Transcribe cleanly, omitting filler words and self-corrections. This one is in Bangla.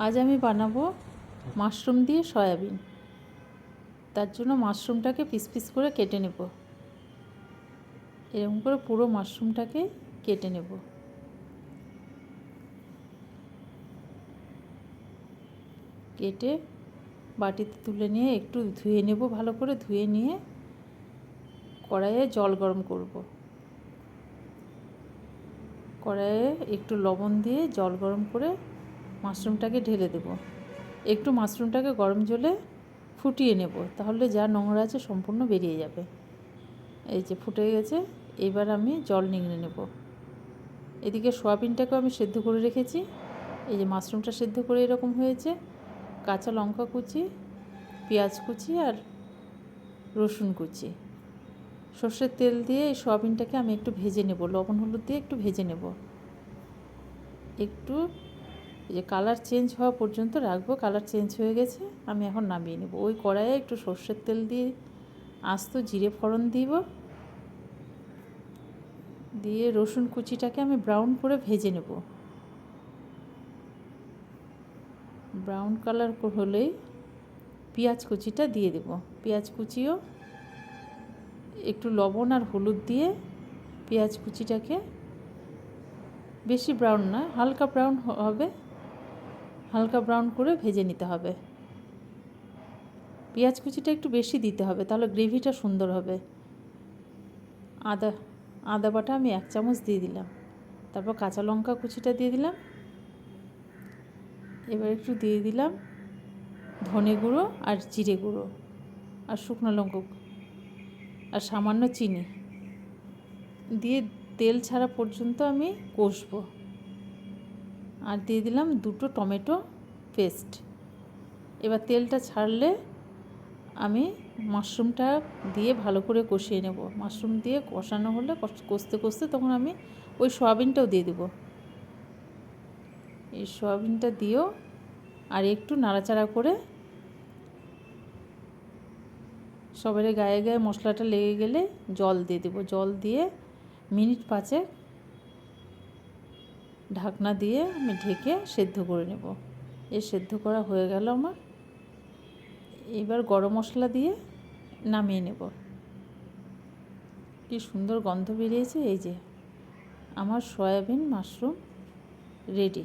আজ আমি বানাবো মাশরুম দিয়ে সয়াবিন। তার জন্য মাশরুমটাকে পিস পিস করে কেটে নেব। এরকম করে পুরো মাশরুমটাকে কেটে নেব। কেটে বাটিতে তুলে নিয়ে একটু ধুয়ে নেব, ভালো করে ধুয়ে নিয়ে কড়াইয়ে জল গরম করব। কড়াইয়ে একটু লবণ দিয়ে জল গরম করে মাশরুমটাকে ঢেলে দেব। একটু মাশরুমটাকে গরম জলে ফুটিয়ে নেব, তাহলে যা নোংরা আছে সম্পূর্ণ বেরিয়ে যাবে। এই যে ফুটে গেছে, এবার আমি জল নিংড়ে নেব। এদিকে সয়াবিনটাকেও আমি সেদ্ধ করে রেখেছি। এই যে মাশরুমটা সেদ্ধ করে এরকম হয়েছে। কাঁচা লঙ্কা কুচি, পেঁয়াজ কুচি আর রসুন কুচি, সর্ষের তেল দিয়ে এই সয়াবিনটাকে আমি একটু ভেজে নেব, লবণ হলুদ দিয়ে একটু ভেজে নেব। একটু যে কালার চেঞ্জ হওয়া পর্যন্ত রাখবো। কালার চেঞ্জ হয়ে গেছে, আমি এখন নামিয়ে নেব। ওই কড়াইয়ে একটু সর্ষের তেল দিয়ে আস্ত জিরে ফোড়ন দিব, দিয়ে রসুন কুচিটাকে আমি ব্রাউন করে ভেজে নেব। ব্রাউন কালার হলেই পেঁয়াজ কুচিটা দিয়ে দেব। পেঁয়াজ কুচিও একটু লবণ আর হলুদ দিয়ে পেঁয়াজ কুচিটাকে বেশি ব্রাউন না, হালকা ব্রাউন হবে, হালকা ব্রাউন করে ভেজে নিতে হবে। পেঁয়াজ কুচিটা একটু বেশি দিতে হবে, তাহলে গ্রেভিটা সুন্দর হবে। আদা বাটা আমি 1 চামচ দিয়ে দিলাম। তারপর কাঁচা লঙ্কা কুচিটা দিয়ে দিলাম। এবার একটু দিয়ে দিলাম ধনে গুঁড়ো আর জিরে গুঁড়ো আর শুকনো লঙ্কা আর সামান্য চিনি দিয়ে তেল ছাড়া পর্যন্ত আমি কষবো। আর দিয়ে দিলাম 2টো টমেটো পেস্ট। এবার তেলটা ছাড়লে আমি মাশরুমটা দিয়ে ভালো করে কষিয়ে নেব। মাশরুম দিয়ে কষানো হলে কষতে কষতে তখন আমি ওই সয়াবিনটাও দিয়ে দেব। এই সয়াবিনটা দিয়েও আর একটু নাড়াচাড়া করে সবের গায়ে গায়ে মশলাটা লেগে গেলে জল দিয়ে দেব। জল দিয়ে মিনিট 5 ঢাকনা দিয়ে আমি ঢেকে সেদ্ধ করে নেব। এই সেদ্ধ করা হয়ে গেল আমার। এবার গরম মশলা দিয়ে নামিয়ে নেব। কি সুন্দর গন্ধ বেরিয়েছে। এই যে আমার সয়াবিন মাশরুম রেডি।